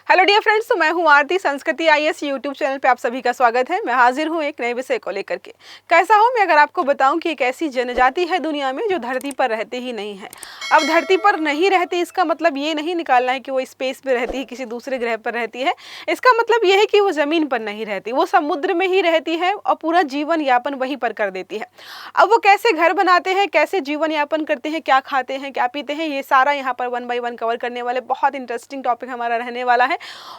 Hello dear friends, तो मैं हूं आरती। संस्कृति आईएएस यूट्यूब चैनल पे आप सभी का स्वागत है। मैं हाजिर हूं एक नए विषय को लेकर के। कैसा हो मैं अगर आपको बताऊं कि एक ऐसी जनजाति है दुनिया में जो धरती पर रहते ही नहीं है। अब धरती पर नहीं रहती इसका मतलब ये नहीं निकालना है कि वो स्पेस पे रहती है, किसी दूसरे ग्रह पर रहती है। इसका मतलब ये है कि वो जमीन पर नहीं रहती, वो समुद्र में ही रहती है और पूरा जीवन यापन वहीं पर कर देती है। अब वो कैसे घर बनाते हैं, कैसे जीवन यापन करते हैं, क्या खाते हैं, क्या पीते हैं, ये सारा यहाँ पर 1 बाय 1 कवर करने वाले बहुत इंटरेस्टिंग टॉपिक हमारा रहने वाला है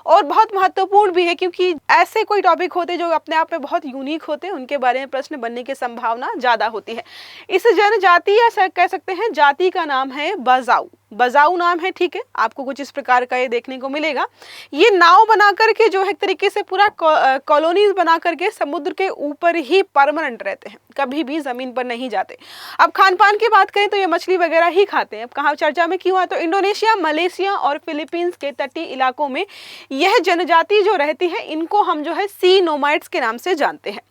और बहुत महत्वपूर्ण भी है, क्योंकि ऐसे कोई टॉपिक होते जो अपने आप में बहुत यूनिक होते हैं, उनके बारे में प्रश्न बनने की संभावना ज्यादा होती है। इस जनजाति या कह सकते हैं जाति का नाम है बजाऊ। बजाऊ नाम है, ठीक है। आपको कुछ इस प्रकार का ये देखने को मिलेगा। ये नाव बना करके जो है एक तरीके से पूरा कॉलोनीज बना करके समुद्र के ऊपर ही परमानेंट रहते हैं, कभी भी जमीन पर नहीं जाते। अब खान पान की बात करें तो ये मछली वगैरह ही खाते हैं। अब कहाँ चर्चा में क्यों है, तो इंडोनेशिया, मलेशिया और फिलीपींस के तटीय इलाकों में यह जनजाति जो रहती है, इनको हम जो है सी नोमाइड्स के नाम से जानते हैं।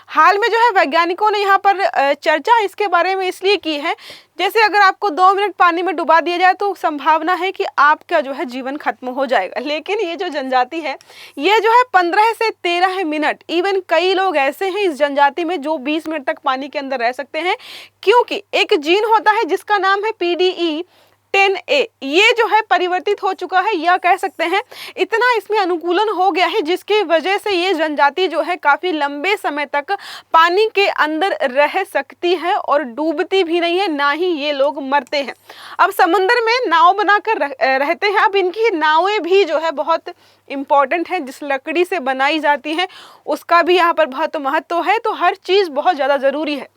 हाल में जो है वैज्ञानिकों ने यहाँ पर चर्चा इसके बारे में इसलिए की है, जैसे अगर आपको 2 मिनट पानी में डुबा दिया जाए तो संभावना है कि आपका जो है जीवन खत्म हो जाएगा। लेकिन ये जो जनजाति है ये जो है 15 से 13 मिनट, इवन कई लोग ऐसे हैं इस जनजाति में जो 20 मिनट तक पानी के अंदर रह सकते हैं, क्योंकि एक जीन होता है जिसका नाम है PDE 10A। ये जो है परिवर्तित हो चुका है, या कह सकते हैं इतना इसमें अनुकूलन हो गया है जिसकी वजह से ये जनजाति जो है काफी लंबे समय तक पानी के अंदर रह सकती है और डूबती भी नहीं है, ना ही ये लोग मरते हैं। अब समुद्र में नाव बनाकर रहते हैं। अब इनकी नावें भी जो है बहुत इंपॉर्टेंट है, जिस लकड़ी से बनाई जाती है उसका भी यहाँ पर बहुत महत्व है। तो हर चीज बहुत ज्यादा जरूरी है।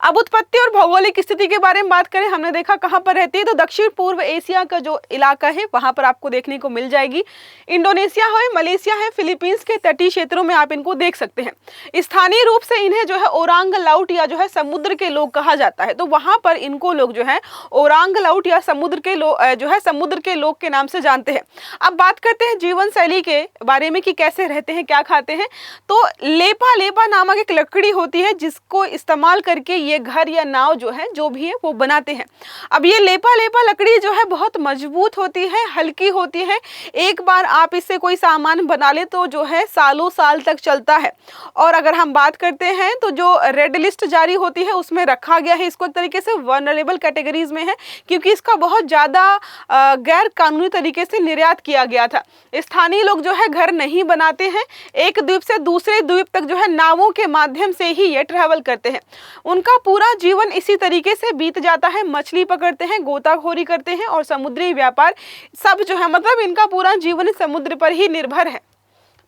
अब उत्पत्ति और भौगोलिक स्थिति के बारे में बात करें, हमने देखा कहाँ पर रहती है, तो दक्षिण पूर्व एशिया का जो इलाका है वहां पर आपको देखने को मिल जाएगी। इंडोनेशिया है, मलेशिया है, फिलीपींस के तटीय क्षेत्रों में आप इनको देख सकते हैं। स्थानीय रूप से इन्हें जो है ओरांग लाउट या जो है समुद्र के लोग कहा जाता है। तो वहां पर इनको लोग जो है ओरांग लाउट या समुद्र के लोग जो है समुद्र के लोग के नाम से जानते हैं। अब बात करते हैं जीवन शैली के बारे में कि कैसे रहते हैं, क्या खाते हैं। तो लेपा लेपा नामक एक लकड़ी होती है जिसको इस्तेमाल करके ये घर या नाव जो है जो भी है वो बनाते हैं। अब ये लेपा लेपा लकड़ी जो है बहुत मजबूत होती है, हल्की होती है। एक बार आप इससे कोई सामान बना ले तो जो है सालों साल तक चलता है। और अगर हम बात करते हैं तो जो रेड लिस्ट जारी होती है उसमें रखा गया है इसको एक तरीके से वल्नरेबल कैटेगरीज में है, क्योंकि इसका बहुत ज्यादा गैर कानूनी तरीके से निर्यात किया गया था। स्थानीय लोग जो है घर नहीं बनाते हैं, एक द्वीप से दूसरे द्वीप तक जो है नावों के माध्यम से ही ये ट्रैवल करते हैं। उनका पूरा जीवन इसी तरीके से बीत जाता है। मछली पकड़ते हैं, गोताखोरी करते हैं और समुद्री व्यापार सब जो है, मतलब इनका पूरा जीवन समुद्र पर ही निर्भर है।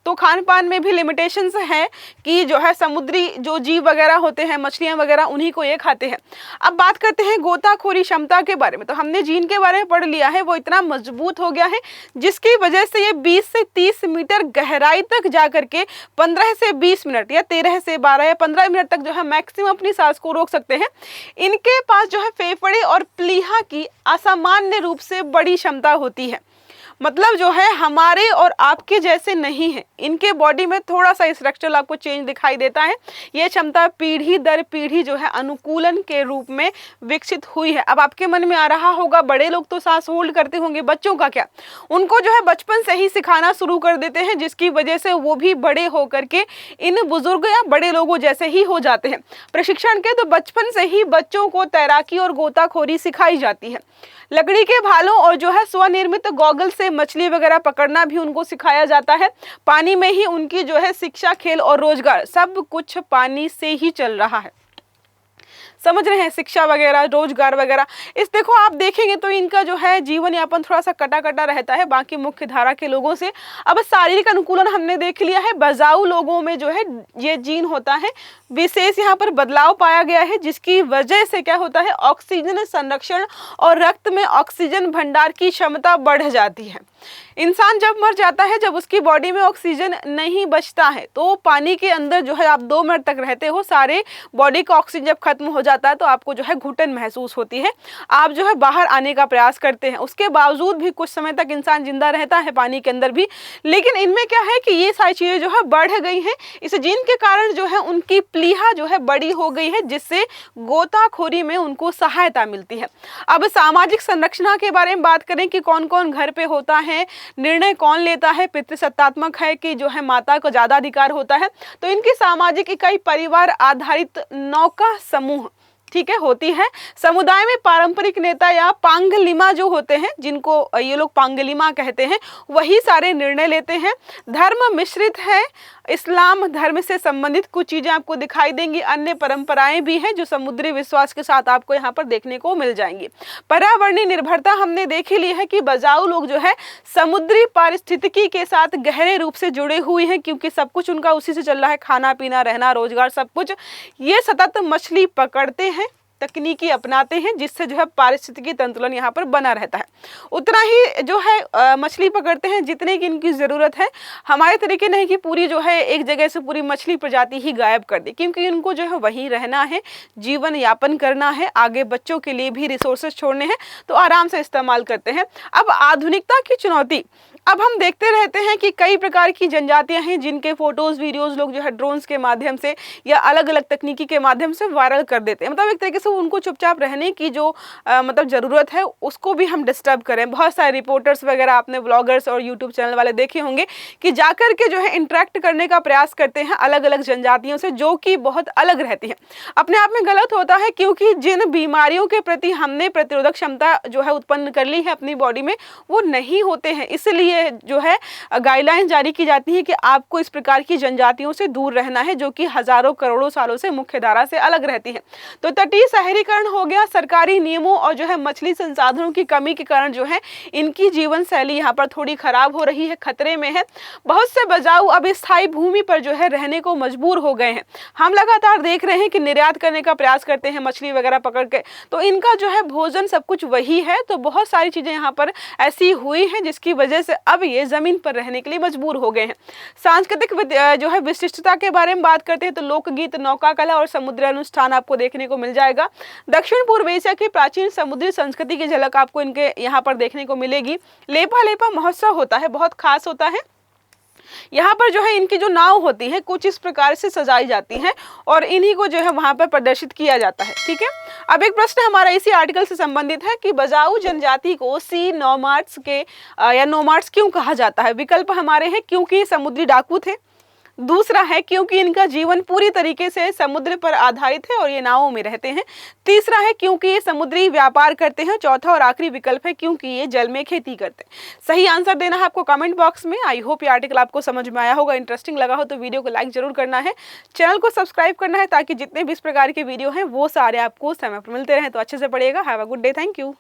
तो खान पान में भी लिमिटेशंस हैं कि जो है समुद्री जो जीव वगैरह होते हैं, मछलियां वगैरह, उन्हीं को ये खाते हैं। अब बात करते हैं गोताखोरी क्षमता के बारे में। तो हमने जीन के बारे में पढ़ लिया है, वो इतना मजबूत हो गया है जिसकी वजह से ये 20 से 30 मीटर गहराई तक जा करके 15 से 20 मिनट या 13 से 12 या 15 मिनट तक जो है मैक्सिमम अपनी सांस को रोक सकते हैं। इनके पास जो है फेफड़े और प्लीहा की असामान्य रूप से बड़ी क्षमता होती है, मतलब जो है हमारे और आपके जैसे नहीं है। इनके बॉडी में थोड़ा सा स्ट्रक्चरल आपको चेंज दिखाई देता है। ये क्षमता पीढ़ी दर पीढ़ी जो है अनुकूलन के रूप में विकसित हुई है। अब आपके मन में आ रहा होगा बड़े लोग तो सांस होल्ड करते होंगे, बच्चों का क्या? उनको जो है बचपन से ही सिखाना शुरू कर देते हैं, जिसकी वजह से वो भी बड़े होकर के इन बुजुर्ग या बड़े लोगों जैसे ही हो जाते हैं। प्रशिक्षण के तो बचपन से ही बच्चों को तैराकी और गोताखोरी सिखाई जाती है। लकड़ी के भालों और जो है स्वनिर्मित गॉगल से मछली वगैरह पकड़ना भी उनको सिखाया जाता है। पानी में ही उनकी जो है शिक्षा, खेल और रोजगार सब कुछ पानी से ही चल रहा है। समझ रहे हैं, शिक्षा वगैरह, रोजगार वगैरह। इस देखो आप देखेंगे तो इनका जो है जीवन यापन थोड़ा सा कटा कटा रहता है बाकी मुख्य धारा के लोगों से। अब शारीरिक अनुकूलन हमने देख लिया है। बजाऊ लोगों में जो है ये जीन होता है, विशेष यहाँ पर बदलाव पाया गया है, जिसकी वजह से क्या होता है, ऑक्सीजन संरक्षण और रक्त में ऑक्सीजन भंडार की क्षमता बढ़ जाती है। इंसान जब मर जाता है, जब उसकी बॉडी में ऑक्सीजन नहीं बचता है, तो पानी के अंदर जो है आप 2 मिनट तक रहते हो, सारे बॉडी का ऑक्सीजन जब खत्म हो जाता है तो आपको जो है घुटन महसूस होती है। आप जो है बाहर आने का प्रयास करते हैं, उसके बावजूद भी कुछ समय तक इंसान जिंदा रहता है पानी के अंदर भी। लेकिन इनमें क्या है कि ये सारी चीजें जो है बढ़ गई हैं। इस जीन के कारण जो है उनकी प्लीहा जो है बड़ी हो गई है, जिससे गोताखोरी में उनको सहायता मिलती है। अब सामाजिक संरचना के बारे में बात करें कि कौन कौन घर पे होता है, है, निर्णय कौन लेता है, पितृसत्तात्मक है कि जो है माता को ज़्यादा अधिकार होता है। तो इनकी सामाजिक इकाई परिवार आधारित नौका समूह, ठीक है, होती है। समुदाय में पारंपरिक नेता या पांगलिमा जो होते हैं, जिनको ये लोग पांगलिमा कहते हैं, वही सारे निर्णय लेते हैं। धर्म मिश्रित है, इस्लाम धर्म से संबंधित कुछ चीजें आपको दिखाई देंगी, अन्य परंपराएं भी हैं जो समुद्री विश्वास के साथ आपको यहाँ पर देखने को मिल जाएंगी। पर्यावरणीय निर्भरता हमने देख ही ली है कि बजाऊ लोग जो है समुद्री पारिस्थितिकी के साथ गहरे रूप से जुड़े हुए हैं, क्योंकि सब कुछ उनका उसी से चल रहा है, खाना पीना, रहना, रोजगार, सब कुछ। ये सतत मछली पकड़ते हैं, तकनीकी अपनाते हैं, जिससे जो है पारिस्थितिकी संतुलन यहाँ पर बना रहता है। उतना ही जो है मछली पकड़ते हैं जितने की इनकी ज़रूरत है। हमारे तरीके नहीं कि पूरी जो है एक जगह से पूरी मछली प्रजाति ही गायब कर दे, क्योंकि इनको जो है वहीं रहना है, जीवन यापन करना है, आगे बच्चों के लिए भी रिसोर्सेज छोड़ने हैं, तो आराम से इस्तेमाल करते हैं। अब आधुनिकता की चुनौती, अब हम देखते रहते हैं कि कई प्रकार की जनजातियां हैं जिनके फोटोज वीडियोस लोग जो है ड्रोन्स के माध्यम से या अलग अलग तकनीकी के माध्यम से वायरल कर देते हैं। मतलब एक तरीके से उनको चुपचाप रहने की जो मतलब ज़रूरत है उसको भी हम डिस्टर्ब करें। बहुत सारे रिपोर्टर्स वगैरह, आपने व्लॉगर्स और यूट्यूब चैनल वाले देखे होंगे कि जाकर के जो है इंटरेक्ट करने का प्रयास करते हैं अलग अलग जनजातियों से, जो कि बहुत अलग रहती है। अपने आप में गलत होता है, क्योंकि जिन बीमारियों के प्रति हमने प्रतिरोधक क्षमता जो है उत्पन्न कर ली है अपनी बॉडी में, वो नहीं होते हैं। इसलिए जो है गाइडलाइन जारी की जाती है कि आपको इस प्रकार की जनजातियों से दूर रहना है, जो कि हजारों करोड़ों सालों से मुख्य धारा से अलग रहती है। तो तटीय शहरीकरण हो गया, सरकारी नियमों और जो है मछली संसाधनों की कमी के कारण जो है इनकी जीवन शैली यहाँ पर थोड़ी खराब हो रही है, खतरे में है। बहुत से बजाऊ अब स्थायी भूमि पर जो है रहने को मजबूर हो गए हैं। हम लगातार देख रहे हैं कि निर्यात करने का प्रयास करते हैं मछली वगैरह पकड़ के, तो इनका जो है भोजन सब कुछ वही है। तो बहुत सारी चीजें यहाँ पर ऐसी हुई हैं जिसकी वजह से अब ये जमीन पर रहने के लिए मजबूर हो गए हैं। सांस्कृतिक जो है विशिष्टता के बारे में बात करते हैं तो लोकगीत, नौका कला और समुद्री अनुष्ठान आपको देखने को मिल जाएगा। दक्षिण पूर्व एशिया की प्राचीन समुद्री संस्कृति की झलक आपको इनके यहाँ पर देखने को मिलेगी। लेपा लेपा महोत्सव होता है, बहुत खास होता है। यहाँ पर जो है इनकी जो नाव होती है कुछ इस प्रकार से सजाई जाती हैं और इन्हीं को जो है वहां पर प्रदर्शित किया जाता है। ठीक है, अब एक प्रश्न हमारा इसी आर्टिकल से संबंधित है कि बजाऊ जनजाति को सी नोमाड्स के या नोमाड्स क्यों कहा जाता है। विकल्प हमारे हैं क्योंकि समुद्री डाकू थे, दूसरा है क्योंकि इनका जीवन पूरी तरीके से समुद्र पर आधारित है और ये नावों में रहते हैं, तीसरा है क्योंकि ये समुद्री व्यापार करते हैं, चौथा और आखिरी विकल्प है क्योंकि ये जल में खेती करते हैं। सही आंसर देना है आपको कमेंट बॉक्स में। आई होप ये आर्टिकल आपको समझ में आया होगा, इंटरेस्टिंग लगा हो तो वीडियो को लाइक जरूर करना है, चैनल को सब्सक्राइब करना है ताकि जितने भी इस प्रकार के वीडियो हैं वो सारे आपको समय पर मिलते रहें। तो अच्छे से पढ़िएगा। Have a good day, thank you.